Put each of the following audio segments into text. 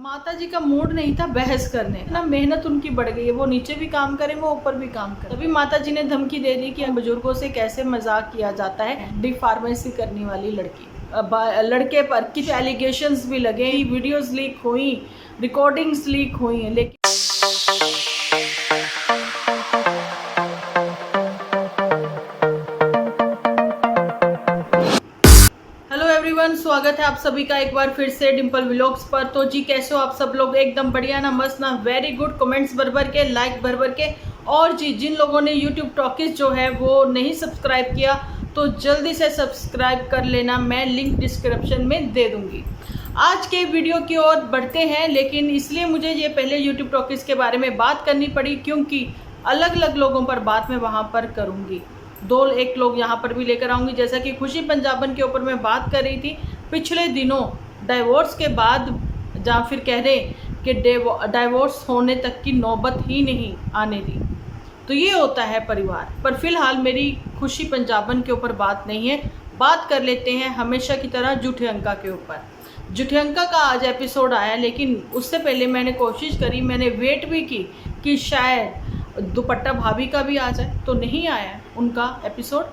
माता जी का मूड नहीं था बहस करने ना, मेहनत उनकी बढ़ गई है, वो नीचे भी काम करें वो ऊपर भी काम करें। तभी माता जी ने धमकी दे दी कि बुजुर्गों से कैसे मजाक किया जाता है। डी फार्मेसी करने वाली लड़की लड़के पर कुछ एलिगेशंस भी लगे, वीडियोस लीक हुई, रिकॉर्डिंग्स लीक हुई, लेकिन स्वागत है आप सभी का एक बार फिर से डिंपल व्लॉग्स पर। तो जी कैसे हो आप सब लोग? एकदम बढ़िया ना, मस्त ना, वेरी गुड। कमेंट्स भर भर के, लाइक भर भर के। और जी जिन लोगों ने यूट्यूब टॉकीज जो है वो नहीं सब्सक्राइब किया तो जल्दी से सब्सक्राइब कर लेना, मैं लिंक डिस्क्रिप्शन में दे दूंगी। आज के वीडियो की ओर बढ़ते हैं, लेकिन इसलिए मुझे ये पहले यूट्यूब टॉकीज के बारे में बात करनी पड़ी क्योंकि अलग अलग लोगों पर बात मैं वहाँ पर करूँगी। एक लोग यहाँ पर भी लेकर आऊँगी, जैसा कि खुशी पंजाबन के ऊपर मैं बात कर रही थी पिछले दिनों डाइवोर्स के बाद, जहाँ फिर कह रहे कि डाइवोर्स होने तक की नौबत ही नहीं आने दी। तो ये होता है परिवार। पर फिलहाल मेरी खुशी पंजाबन के ऊपर बात नहीं है, बात कर लेते हैं हमेशा की तरह जुठियंका के ऊपर। जुठियंका का आज एपिसोड आया, लेकिन उससे पहले मैंने कोशिश करी, मैंने वेट भी की कि शायद दुपट्टा भाभी का भी आ जाए, तो नहीं आया उनका एपिसोड।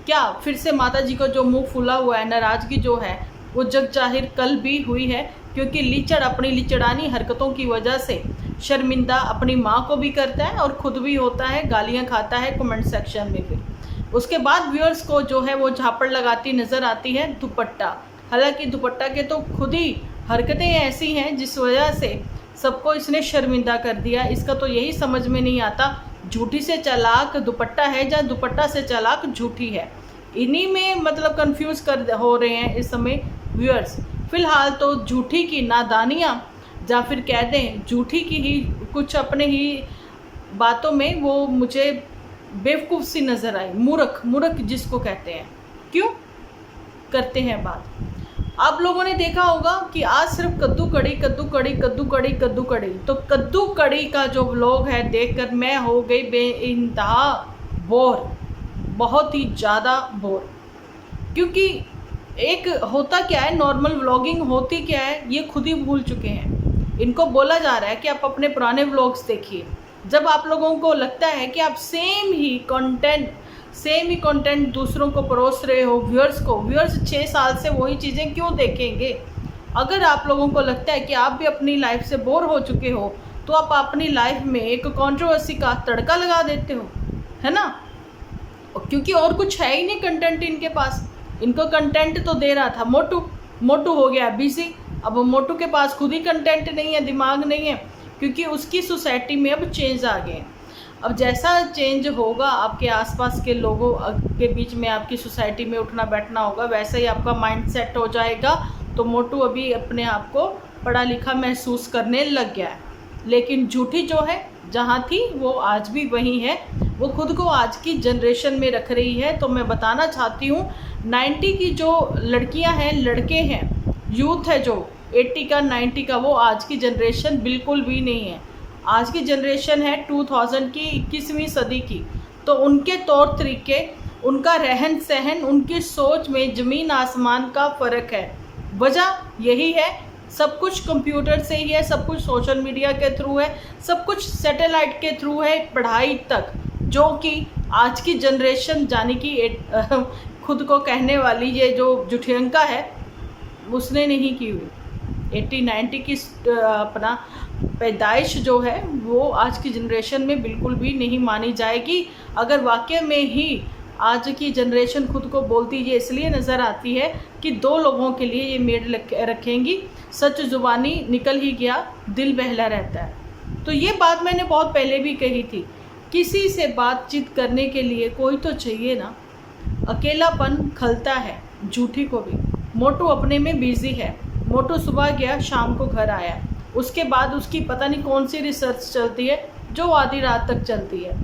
क्या फिर से माता जी को जो मुंह फूला हुआ है, नाराज़गी जो है वो जग जाहिर कल भी हुई है, क्योंकि लीचड़ अपनी लिचड़ानी हरकतों की वजह से शर्मिंदा अपनी माँ को भी करता है और खुद भी होता है, गालियाँ खाता है कमेंट सेक्शन में। फिर उसके बाद व्यूअर्स को जो है वो झापड़ लगाती नज़र आती है दुपट्टा। हालांकि दुपट्टा के तो खुद ही हरकतें ऐसी हैं जिस वजह से सबको इसने शर्मिंदा कर दिया। इसका तो यही समझ में नहीं आता, झूठी से चालाक दुपट्टा है या दुपट्टा से चालाक झूठी है। इन्हीं में मतलब कंफ्यूज कर हो रहे हैं इस समय व्यूअर्स। फिलहाल तो झूठी की नादानियाँ, या फिर कह दें झूठी की ही कुछ अपने ही बातों में वो मुझे बेवकूफ़ सी नज़र आई। मूर्ख जिसको कहते हैं। क्यों करते हैं बात? आप लोगों ने देखा होगा कि आज सिर्फ कद्दू कड़ी तो कद्दू कड़ी का जो व्लॉग है देखकर मैं हो गई बेइंतहा बोर, बहुत ही ज़्यादा बोर। क्योंकि एक होता क्या है, नॉर्मल व्लॉगिंग होती क्या है ये खुद ही भूल चुके हैं। इनको बोला जा रहा है कि आप अपने पुराने व्लॉग्स देखिए। जब आप लोगों को लगता है कि आप सेम ही कंटेंट दूसरों को परोस रहे हो, व्यूअर्स 6 साल से वही चीज़ें क्यों देखेंगे? अगर आप लोगों को लगता है कि आप भी अपनी लाइफ से बोर हो चुके हो तो आप अपनी लाइफ में एक कंट्रोवर्सी का तड़का लगा देते हो, है ना? क्योंकि और कुछ है ही नहीं कंटेंट इनके पास। इनको कंटेंट तो दे रहा था मोटू हो गया बिजी। अब मोटू के पास खुद ही कंटेंट नहीं है, दिमाग नहीं है, क्योंकि उसकी सोसाइटी में अब चेंज आ गए। अब जैसा चेंज होगा आपके आसपास के लोगों के बीच में, आपकी सोसाइटी में उठना बैठना होगा, वैसा ही आपका माइंड सेट हो जाएगा। तो मोटू अभी अपने आप को पढ़ा लिखा महसूस करने लग गया है, लेकिन झूठी जो है जहाँ थी वो आज भी वही है। वो खुद को आज की जनरेशन में रख रही है। तो मैं बताना चाहती हूँ 90 की जो लड़कियाँ हैं, लड़के हैं, यूथ है जो 80 का 90 का, वो आज की जनरेशन बिल्कुल भी नहीं है। आज की जनरेशन है 2000 की, 21वीं सदी की। तो उनके तौर तरीके, उनका रहन सहन, उनकी सोच में ज़मीन आसमान का फ़र्क है। वजह यही है, सब कुछ कंप्यूटर से ही है, सब कुछ सोशल मीडिया के थ्रू है, सब कुछ सैटेलाइट के थ्रू है, पढ़ाई तक, जो कि आज की जनरेशन जाने की खुद को कहने वाली ये जो जुठियंका है उसने नहीं की हुई। 80-90 की अपना पैदाइश जो है वो आज की जनरेशन में बिल्कुल भी नहीं मानी जाएगी। अगर वाकई में ही आज की जनरेशन खुद को बोलती ये इसलिए नज़र आती है कि 2 लोगों के लिए ये मेड रखेंगी, सच ज़ुबानी निकल ही गया, दिल बहला रहता है। तो ये बात मैंने बहुत पहले भी कही थी, किसी से बातचीत करने के लिए कोई तो चाहिए ना। अकेलापन खलता है झूठी को भी। मोटू अपने में बिजी है। मोटू सुबह गया, शाम को घर आया, उसके बाद उसकी पता नहीं कौन सी रिसर्च चलती है जो आधी रात तक चलती है।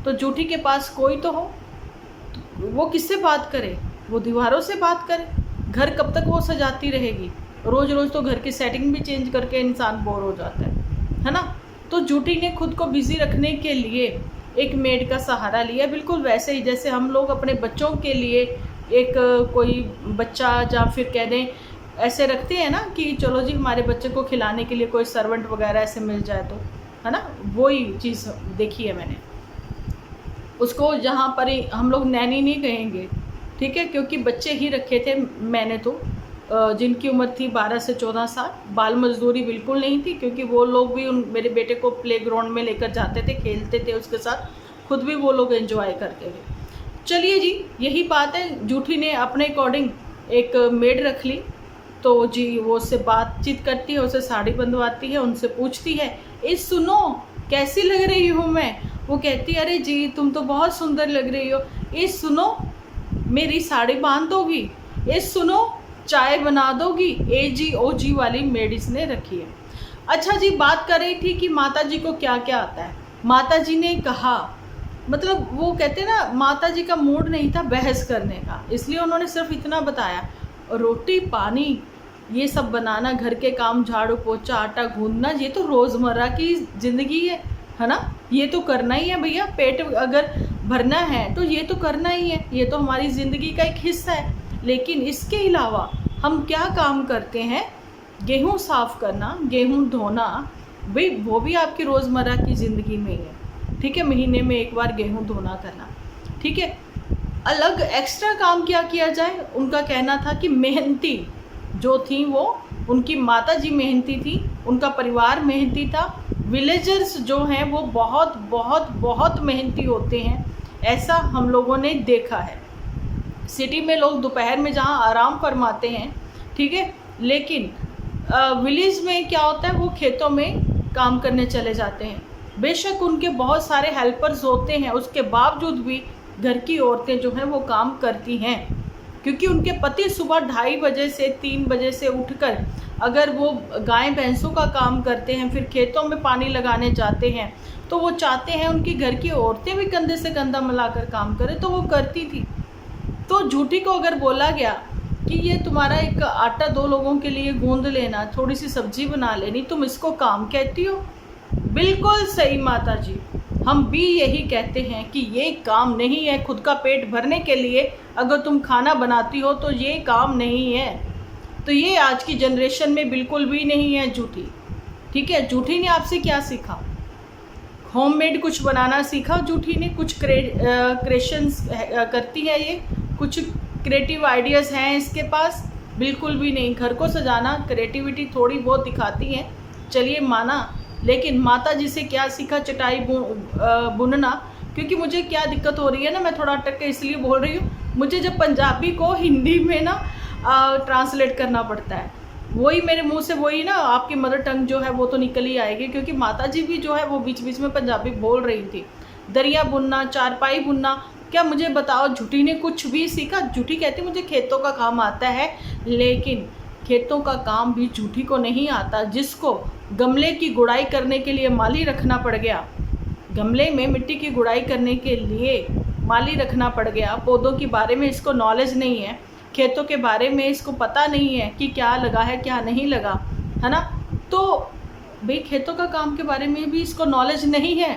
तो झूठी के पास कोई तो हो, वो किससे बात करे? वो दीवारों से बात करे। घर कब तक वो सजाती रहेगी? रोज़ रोज़ तो घर की सेटिंग भी चेंज करके इंसान बोर हो जाता है ना? तो झूठी ने खुद को बिजी रखने के लिए एक मेड का सहारा लिया, बिल्कुल वैसे ही जैसे हम लोग अपने बच्चों के लिए एक कोई बच्चा, या फिर कह दें ऐसे रखते हैं ना कि चलो जी हमारे बच्चे को खिलाने के लिए कोई सर्वेंट वगैरह ऐसे मिल जाए तो, है ना, वही चीज़ देखी है मैंने। उसको जहाँ पर ही हम लोग नैनी नहीं कहेंगे, ठीक है, क्योंकि बच्चे ही रखे थे मैंने तो, जिनकी उम्र थी 12 से 14 साल। बाल मजदूरी बिल्कुल नहीं थी, क्योंकि वो लोग भी मेरे बेटे को प्लेग्राउंड में लेकर जाते थे, खेलते थे उसके साथ, खुद भी वो लोग एंजॉय करते थे। चलिए जी, यही बात है। जूठी ने अपने अकॉर्डिंग एक मेड रख ली, तो जी वो उससे बातचीत करती है, उसे साड़ी बंधवाती है, उनसे पूछती है, ए सुनो कैसी लग रही हूँ मैं। वो कहती है, अरे जी तुम तो बहुत सुंदर लग रही हो। ए सुनो मेरी साड़ी बांध दोगी, ए सुनो चाय बना दोगी। ए जी ओ जी वाली मेड इसने रखी है। अच्छा जी, बात कर रही थी कि माता जी को क्या क्या आता है। माता जी ने कहा, मतलब वो कहते हैं ना, माता जी का मूड नहीं था बहस करने का, इसलिए उन्होंने सिर्फ इतना बताया, रोटी पानी ये सब बनाना, घर के काम, झाड़ू पोछा, आटा गूंदना, ये तो रोज़मर्रा की ज़िंदगी है ना, ये तो करना ही है भैया। पेट अगर भरना है तो ये तो करना ही है, ये तो हमारी ज़िंदगी का एक हिस्सा है। लेकिन इसके अलावा हम क्या काम करते हैं, गेहूँ साफ़ करना, गेहूँ धोना, भाई वो भी आपकी रोज़मर्रा की ज़िंदगी में ही है, ठीक है। महीने में एक बार गेहूँ धोना करना, ठीक है। अलग एक्स्ट्रा काम क्या किया जाए, उनका कहना था कि मेहनती जो थी वो, उनकी माता जी मेहनती थी, उनका परिवार मेहनती था। विलेजर्स जो हैं वो बहुत बहुत बहुत मेहनती होते हैं, ऐसा हम लोगों ने देखा है। सिटी में लोग दोपहर में जहाँ आराम फरमाते हैं, ठीक है, लेकिन विलेज में क्या होता है, वो खेतों में काम करने चले जाते हैं। बेशक उनके बहुत सारे हेल्पर्स होते हैं, उसके बावजूद भी घर की औरतें जो हैं वो काम करती हैं, क्योंकि उनके पति सुबह 2:30 बजे से 3 बजे से उठकर अगर वो गाय भैंसों का काम करते हैं, फिर खेतों में पानी लगाने जाते हैं, तो वो चाहते हैं उनकी घर की औरतें भी कंधे से कंधा मिलाकर काम करें, तो वो करती थी। तो झूठी को अगर बोला गया कि ये तुम्हारा एक आटा 2 लोगों के लिए गूंद लेना, थोड़ी सी सब्जी बना लेनी, तुम इसको काम कहती हो। बिल्कुल सही माता जी, हम भी यही कहते हैं कि ये काम नहीं है। खुद का पेट भरने के लिए अगर तुम खाना बनाती हो तो ये काम नहीं है। तो ये आज की जनरेशन में बिल्कुल भी नहीं है झूठी, ठीक है। झूठी ने आपसे क्या सीखा, होममेड कुछ बनाना सीखा झूठी ने, कुछ क्रिएशंस करती है ये, कुछ क्रिएटिव आइडियाज़ हैं इसके पास, बिल्कुल भी नहीं। घर को सजाना, क्रिएटिविटी थोड़ी बहुत दिखाती है, चलिए माना, लेकिन माता जी से क्या सीखा, चटाई बुनना। क्योंकि मुझे क्या दिक्कत हो रही है ना, मैं थोड़ा अटक के इसलिए बोल रही हूँ, मुझे जब पंजाबी को हिंदी में ना ट्रांसलेट करना पड़ता है, वही मेरे मुंह से वही ना आपकी मदर टंग जो है वो तो निकल ही आएगी, क्योंकि माता जी भी जो है वो बीच बीच में पंजाबी बोल रही थी। दरिया बुनना, चारपाई बुनना, क्या मुझे बताओ झूठी ने कुछ भी सीखा। झूठी कहती मुझे खेतों का काम आता है, लेकिन खेतों का काम भी झूठी को नहीं आता। जिसको गमले की गुड़ाई करने के लिए माली रखना पड़ गया, गमले में मिट्टी की गुड़ाई करने के लिए माली रखना पड़ गया, पौधों के बारे में इसको नॉलेज नहीं है, खेतों के बारे में इसको पता नहीं है कि क्या लगा है क्या नहीं लगा, है ना। तो भाई खेतों का काम के बारे में भी इसको नॉलेज नहीं है,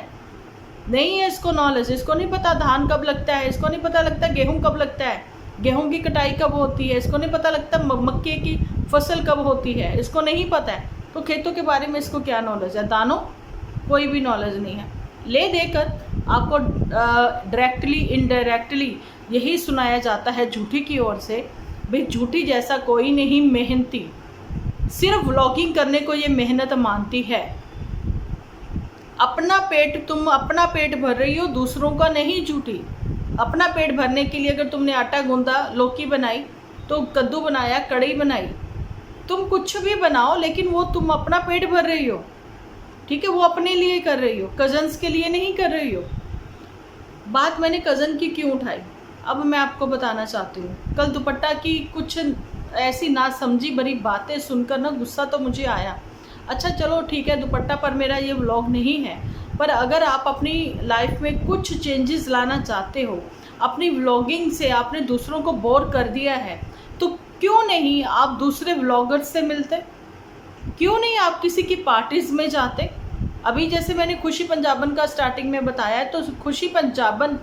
इसको नॉलेज, इसको नहीं पता धान कब लगता है, इसको नहीं पता लगता गेहूं कब लगता है, गेहूं की कटाई कब होती है, इसको नहीं पता लगता मक्के की फसल कब होती है, इसको नहीं पता है। तो खेतों के बारे में इसको क्या नॉलेज है, दानों, कोई भी नॉलेज नहीं है। ले देकर आपको डायरेक्टली इनडायरेक्टली यही सुनाया जाता है झूठी की ओर से, भाई झूठी जैसा कोई नहीं मेहनती, सिर्फ व्लॉगिंग करने को ये मेहनत मानती है। अपना पेट, तुम अपना पेट भर रही हो, दूसरों का नहीं झूठी। अपना पेट भरने के लिए अगर तुमने आटा गूंदा, लौकी बनाई, तो कद्दू बनाया, कढ़ी बनाई, तुम कुछ भी बनाओ, लेकिन वो तुम अपना पेट भर रही हो, ठीक है, वो अपने लिए कर रही हो, कज़न्स के लिए नहीं कर रही हो। बात मैंने कज़न की क्यों उठाई, अब मैं आपको बताना चाहती हूँ। कल दुपट्टा की कुछ ऐसी नासमझी भरी बातें सुनकर ना गुस्सा तो मुझे आया। अच्छा चलो ठीक है, दुपट्टा पर मेरा ये व्लॉग नहीं है, पर अगर आप अपनी लाइफ में कुछ चेंजेस लाना चाहते हो, अपनी व्लॉगिंग से आपने दूसरों को बोर कर दिया है, तो क्यों नहीं आप दूसरे व्लॉगर्स से मिलते, क्यों नहीं आप किसी की पार्टीज़ में जाते। अभी जैसे मैंने खुशी पंजाबन का स्टार्टिंग में बताया है, तो खुशी पंजाबन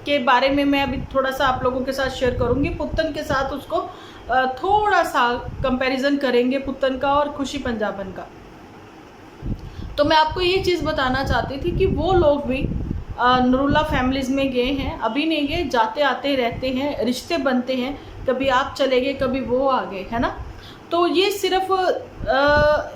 के बारे में मैं अभी थोड़ा सा आप लोगों के साथ शेयर करूंगी। पुत्तन के साथ उसको थोड़ा सा कंपैरिजन करेंगे पुत्तन का और खुशी पंजाबन का, तो मैं आपको ये चीज़ बताना चाहती थी कि वो लोग भी नूरुल्लाह फैमिलीज़ में गए हैं, अभी नहीं गए, जाते आते रहते हैं, रिश्ते बनते हैं, कभी आप चले गए कभी वो आ गए, है ना। तो ये सिर्फ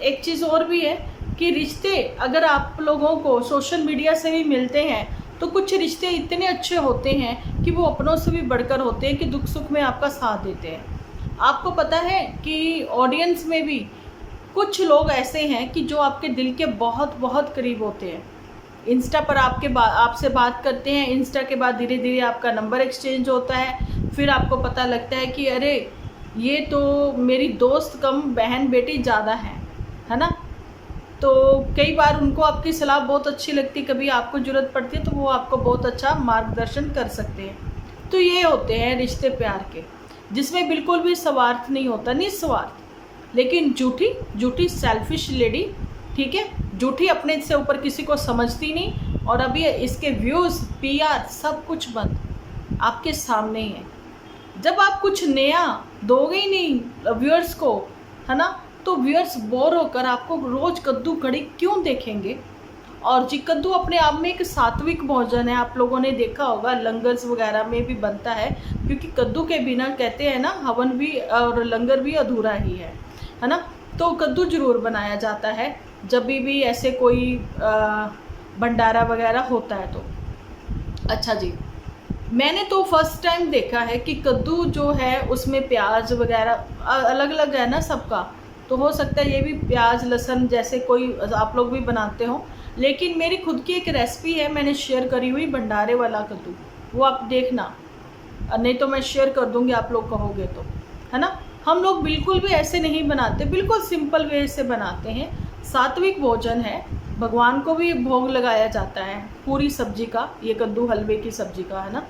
एक चीज़ और भी है कि रिश्ते अगर आप लोगों को सोशल मीडिया से भी मिलते हैं तो कुछ रिश्ते इतने अच्छे होते हैं कि वो अपनों से भी बढ़कर होते हैं कि दुख सुख में आपका साथ देते हैं। आपको पता है कि ऑडियंस में भी कुछ लोग ऐसे हैं कि जो आपके दिल के बहुत बहुत करीब होते हैं। इंस्टा पर आपसे बात करते हैं, इंस्टा के बाद धीरे धीरे आपका नंबर एक्सचेंज होता है, फिर आपको पता लगता है कि अरे ये तो मेरी दोस्त कम बहन बेटी ज़्यादा है ना। तो कई बार उनको आपकी सलाह बहुत अच्छी लगती, कभी आपको ज़रूरत पड़ती है तो वो आपको बहुत अच्छा मार्गदर्शन कर सकते हैं। तो ये होते हैं रिश्ते प्यार के, जिसमें बिल्कुल भी स्वार्थ नहीं होता, निस्वार्थ। लेकिन झूठी सेल्फिश लेडी, ठीक है, झूठी अपने से ऊपर किसी को समझती नहीं, और अभी इसके व्यूज़ पीआर सब कुछ बंद आपके सामने ही है। जब आप कुछ नया दोगे ही नहीं व्यूअर्स को, है ना, तो व्यूअर्स बोर होकर आपको रोज़ कद्दू कड़ी क्यों देखेंगे। और जी कद्दू अपने आप में एक सात्विक भोजन है, आप लोगों ने देखा होगा लंगर्स वगैरह में भी बनता है, क्योंकि कद्दू के बिना कहते हैं ना हवन भी और लंगर भी अधूरा ही है ना। तो कद्दू जरूर बनाया जाता है जब भी ऐसे कोई भंडारा वगैरह होता है तो। अच्छा जी, मैंने तो फर्स्ट टाइम देखा है कि कद्दू जो है उसमें प्याज वगैरह अलग अलग है ना सबका, तो हो सकता है ये भी प्याज लहसुन जैसे कोई आप लोग भी बनाते हो, लेकिन मेरी खुद की एक रेसिपी है, मैंने शेयर करी हुई भंडारे वाला कद्दू, वो आप देखना, नहीं तो मैं शेयर कर दूंगी आप लोग कहोगे तो, है ना। हम लोग बिल्कुल भी ऐसे नहीं बनाते, बिल्कुल सिंपल वे से बनाते हैं, सात्विक भोजन है, भगवान को भी भोग लगाया जाता है पूरी सब्जी का, ये कद्दू हलवे की सब्जी का, है ना।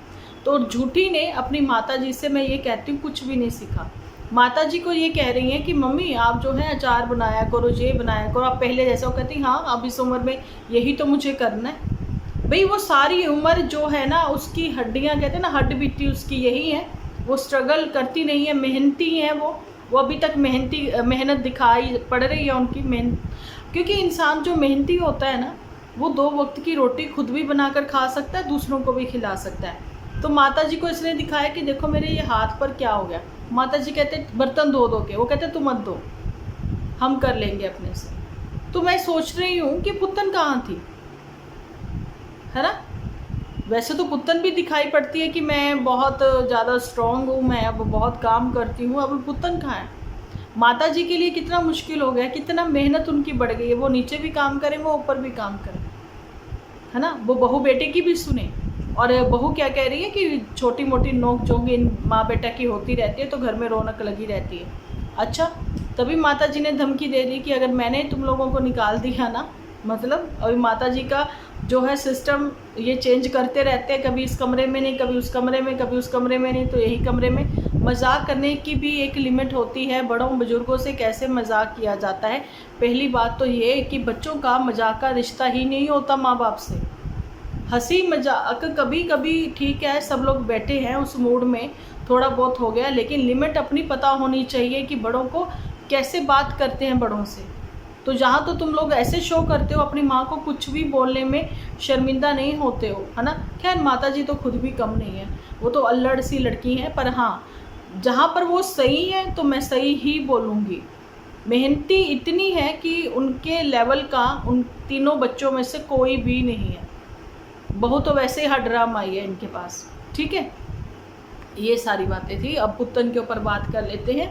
तो झूठी ने अपनी माता जी से, मैं ये कहती हूँ, कुछ भी नहीं सीखा। माता जी को ये कह रही हैं कि मम्मी आप जो है अचार बनाया करो, ये बनाया करो, आप पहले जैसा। वो कहती हाँ अब इस उम्र में यही तो मुझे करना है। भाई वो सारी उम्र जो है ना उसकी हड्डियाँ, कहते हैं ना हड्डी बिट्टी उसकी यही है, वो स्ट्रगल करती नहीं है, मेहनती है वो अभी तक मेहनत दिखाई पड़ रही है उनकी मेहनत। क्योंकि इंसान जो मेहनती होता है ना वो 2 वक्त की रोटी खुद भी बनाकर खा सकता है, दूसरों को भी खिला सकता है। तो माता जी को इसने दिखाया कि देखो मेरे ये हाथ पर क्या हो गया। माता जी कहते बर्तन धो दो के, वो कहते तुम मत दो, हम कर लेंगे अपने से। तो मैं सोच रही हूँ कि पुत्तन कहाँ थी, है ना। वैसे तो पुत्तन भी दिखाई पड़ती है कि मैं बहुत ज़्यादा स्ट्रॉन्ग हूँ, मैं अब बहुत काम करती हूँ, अब पुत्तन कहाँ है। माता जी के लिए कितना मुश्किल हो गया, कितना मेहनत उनकी बढ़ गई है, वो नीचे भी काम करें वो ऊपर भी काम करें, है ना। वो बहू बेटे की भी सुने, और बहू क्या कह रही है कि छोटी मोटी नोक झोंक इन माँ बेटा की होती रहती है तो घर में रौनक लगी रहती है। अच्छा, तभी माता जी ने धमकी दे दी कि अगर मैंने तुम लोगों को निकाल दिया ना, मतलब अभी माता जी का जो है सिस्टम ये चेंज करते रहते हैं, कभी इस कमरे में नहीं, कभी उस कमरे में, कभी उस कमरे में नहीं, तो यही कमरे में। मजाक करने की भी एक लिमिट होती है, बड़ों बुजुर्गों से कैसे मजाक किया जाता है। पहली बात तो ये कि बच्चों का मजाक का रिश्ता ही नहीं होता माँ बाप से। हंसी मजाक कभी कभी ठीक है, सब लोग बैठे हैं उस मूड में, थोड़ा बहुत हो गया, लेकिन लिमिट अपनी पता होनी चाहिए कि बड़ों को कैसे बात करते हैं बड़ों से। तो जहाँ तो तुम लोग ऐसे शो करते हो अपनी माँ को कुछ भी बोलने में शर्मिंदा नहीं होते हो, है ना। खैर माता जी तो खुद भी कम नहीं है, वो तो अल्लड़ सी लड़की हैं, पर हाँ जहाँ पर वो सही है तो मैं सही ही बोलूँगी। मेहनती इतनी है कि उनके लेवल का उन तीनों बच्चों में से कोई भी नहीं है। बहू तो वैसे ही हड्राम आई है इनके पास, ठीक है। ये सारी बातें थी। अब पुत्तन के ऊपर बात कर लेते हैं।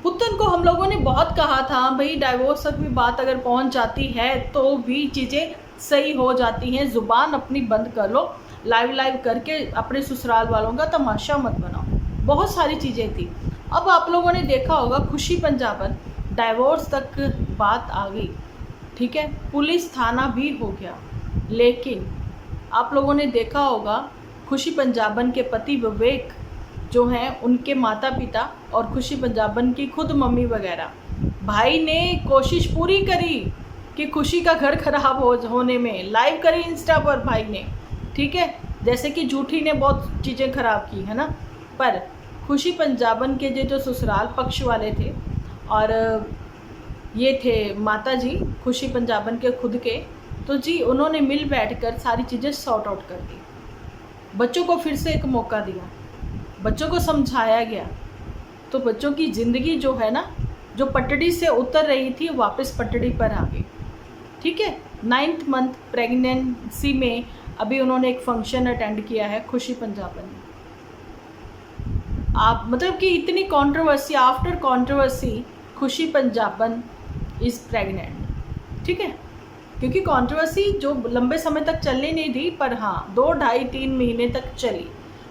पुत्तन को हम लोगों ने बहुत कहा था भाई डाइवोर्स तक भी बात अगर पहुंच जाती है तो भी चीज़ें सही हो जाती हैं, ज़ुबान अपनी बंद कर लो, लाइव करके अपने ससुराल वालों का तमाशा मत बनाओ। बहुत सारी चीज़ें थी। अब आप लोगों ने देखा होगा खुशी पंजाबन डाइवोर्स तक बात आ गई, ठीक है, पुलिस थाना भी हो गया, लेकिन आप लोगों ने देखा होगा खुशी पंजाबन के पति विवेक जो हैं उनके माता पिता और खुशी पंजाबन की खुद मम्मी वगैरह, भाई ने कोशिश पूरी करी कि खुशी का घर खराब होने में, लाइव करी इंस्टा पर भाई ने, ठीक है। जैसे कि झूठी ने बहुत चीज़ें खराब की, है ना, पर खुशी पंजाबन के जो ससुराल पक्ष वाले थे और ये थे माता जी खुशी पंजाबन के खुद के, तो जी उन्होंने मिल बैठकर सारी चीज़ें सॉर्ट आउट कर दी। बच्चों को फिर से एक मौका दिया, बच्चों को समझाया गया, तो बच्चों की ज़िंदगी जो है ना, जो पटड़ी से उतर रही थी वापस पटड़ी पर आ गई। ठीक है, 9th मंथ प्रेगनेंसी में अभी उन्होंने एक फंक्शन अटेंड किया है खुशी पंजाबन ने। आप मतलब कि इतनी कंट्रोवर्सी, आफ्टर कंट्रोवर्सी खुशी पंजाबन इज़ प्रेग्नेंट। ठीक है, क्योंकि कंट्रोवर्सी जो लंबे समय तक चलनी नहीं थी, पर हाँ 2, 2.5, 3 महीने तक चली,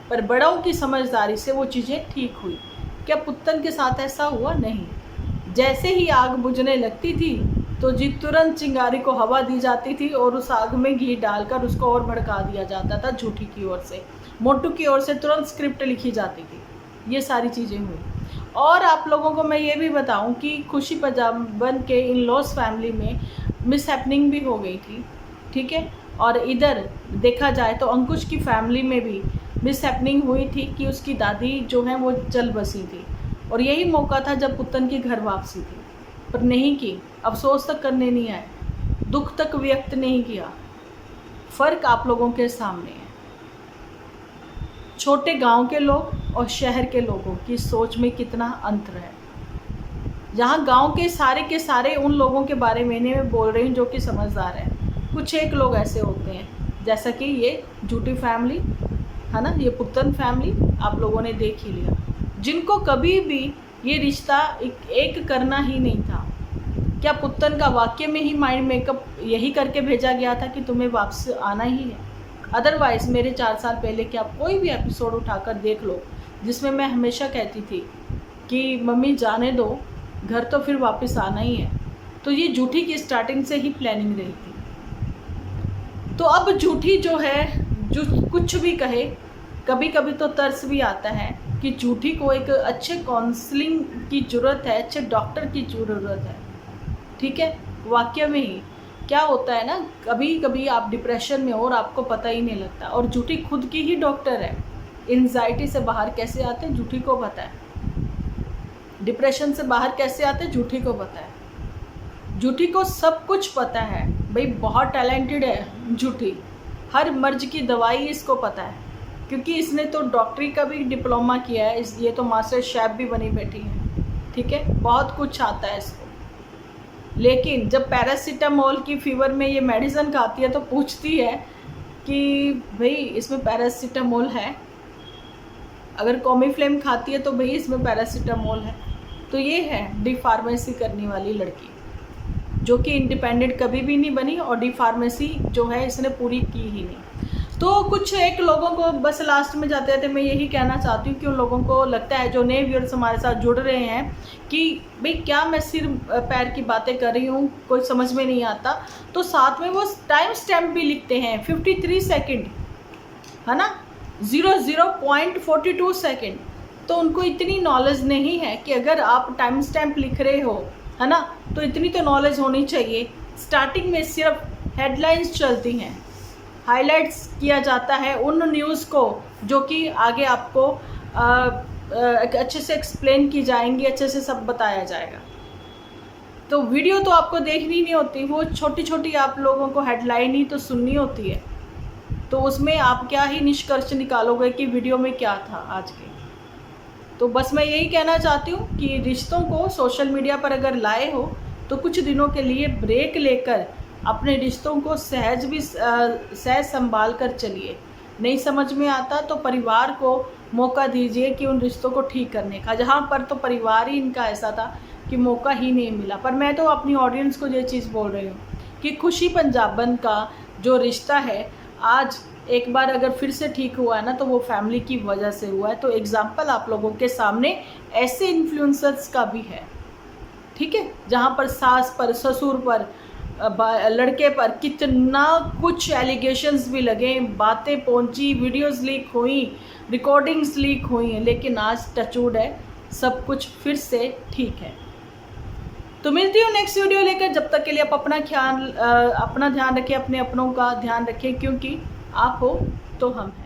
पर बड़ों की समझदारी से वो चीज़ें ठीक हुई। क्या पुत्तन के साथ ऐसा हुआ? नहीं। जैसे ही आग बुझने लगती थी तो जी तुरंत चिंगारी को हवा दी जाती थी और उस आग में घी डालकर उसको और भड़का दिया जाता था। झूठी की ओर से, मोटू की ओर से तुरंत स्क्रिप्ट लिखी जाती थी। ये सारी चीज़ें हुई। और आप लोगों को मैं ये भी बताऊं कि खुशी पंजाबन के इन लॉस फैमिली में मिस हैपनिंग भी हो गई थी। ठीक है, और इधर देखा जाए तो अंकुश की फैमिली में भी मिस हैपनिंग हुई थी कि उसकी दादी जो है वो चल बसी थी, और यही मौका था जब पुत्तन की घर वापसी थी, पर नहीं की। अफसोस तक करने नहीं आए, दुख तक व्यक्त नहीं किया। फ़र्क आप लोगों के सामने है। छोटे गांव के लोग और शहर के लोगों की सोच में कितना अंतर है। यहाँ गांव के सारे उन लोगों के बारे में मैं बोल रही हूँ जो कि समझदार हैं। कुछ एक लोग ऐसे होते हैं, जैसा कि ये झूठी फैमिली है ना, ये पुत्तन फैमिली आप लोगों ने देख ही लिया, जिनको कभी भी ये रिश्ता एक करना ही नहीं था। क्या पुत्तन का वाक्य में ही माइंड मेकअप यही करके भेजा गया था कि तुम्हें वापस आना ही है? अदरवाइज़ मेरे 4 साल पहले के आप कोई भी एपिसोड उठाकर देख लो, जिसमें मैं हमेशा कहती थी कि मम्मी जाने दो, घर तो फिर वापस आना ही है। तो ये झूठी की स्टार्टिंग से ही प्लानिंग रही थी। तो अब झूठी जो है, जो कुछ भी कहे, कभी कभी तो तरस भी आता है कि झूठी को एक अच्छे काउंसलिंग की ज़रूरत है, अच्छे डॉक्टर की ज़रूरत है। ठीक है, वाकई में ही क्या होता है ना, कभी कभी आप डिप्रेशन में हो और आपको पता ही नहीं लगता, और झूठी खुद की ही डॉक्टर है। एंजाइटी से बाहर कैसे आते हैं झूठी को पता है, डिप्रेशन से बाहर कैसे आते हैं झूठी को पता है। झूठी को सब कुछ पता है भाई, बहुत टैलेंटेड है झूठी। हर मर्ज की दवाई इसको पता है, क्योंकि इसने तो डॉक्टरी का भी डिप्लोमा किया है, ये तो मास्टर शेफ भी बनी बैठी है। ठीक है, बहुत कुछ आता है इसको। लेकिन जब पैरासीटामोल की फीवर में ये मेडिसिन खाती है तो पूछती है कि भाई इसमें पैरासीटामोल है, अगर कॉमीफ्लेम खाती है तो भाई इसमें पैरासीटामोल है। तो ये है डी फार्मेसी करने वाली लड़की, जो कि इंडिपेंडेंट कभी भी नहीं बनी, और डी फार्मेसी जो है इसने पूरी की ही नहीं। तो कुछ एक लोगों को बस लास्ट में जाते जाते मैं यही कहना चाहती हूँ कि उन लोगों को लगता है, जो नए व्यूअर्स हमारे साथ जुड़ रहे हैं, कि भाई क्या मैं सिर पैर की बातें कर रही हूँ, कोई समझ में नहीं आता, तो साथ में वो टाइम स्टैम्प भी लिखते हैं 53 सेकेंड, है ना, 00.42 सेकेंड। तो उनको इतनी नॉलेज नहीं है कि अगर आप टाइम स्टैम्प लिख रहे हो, है ना, तो इतनी तो नॉलेज होनी चाहिए। स्टार्टिंग में सिर्फ हेडलाइंस चलती हैं, हाइलाइट्स किया जाता है उन न्यूज़ को जो कि आगे आपको अच्छे से एक्सप्लेन की जाएंगी, अच्छे से सब बताया जाएगा। तो वीडियो तो आपको देखनी नहीं होती, वो छोटी छोटी आप लोगों को हेडलाइन ही तो सुननी होती है। तो उसमें आप क्या ही निष्कर्ष निकालोगे कि वीडियो में क्या था आज के। तो बस मैं यही कहना चाहती हूँ कि रिश्तों को सोशल मीडिया पर अगर लाए हो तो कुछ दिनों के लिए ब्रेक लेकर अपने रिश्तों को सहज संभाल कर चलिए। नहीं समझ में आता तो परिवार को मौका दीजिए कि उन रिश्तों को ठीक करने का। जहाँ पर तो परिवार ही इनका ऐसा था कि मौका ही नहीं मिला। पर मैं तो अपनी ऑडियंस को ये चीज़ बोल रही हूँ कि खुशी पंजाबन का जो रिश्ता है आज एक बार अगर फिर से ठीक हुआ है ना, तो वो फैमिली की वजह से हुआ है। तो एग्जाम्पल आप लोगों के सामने ऐसे इन्फ्लुएंसर्स का भी है, ठीक है, जहाँ पर सास पर, ससुर पर, लड़के पर कितना कुछ एलिगेशंस भी लगे, बातें पहुंची, वीडियोस लीक हुई, रिकॉर्डिंग्स लीक हुई हैं, लेकिन आज टचवुड है, सब कुछ फिर से ठीक है। तो मिलती हूँ नेक्स्ट वीडियो लेकर। जब तक के लिए आप अपना ध्यान रखें, अपने अपनों का ध्यान रखें, क्योंकि आप हो तो हम हैं।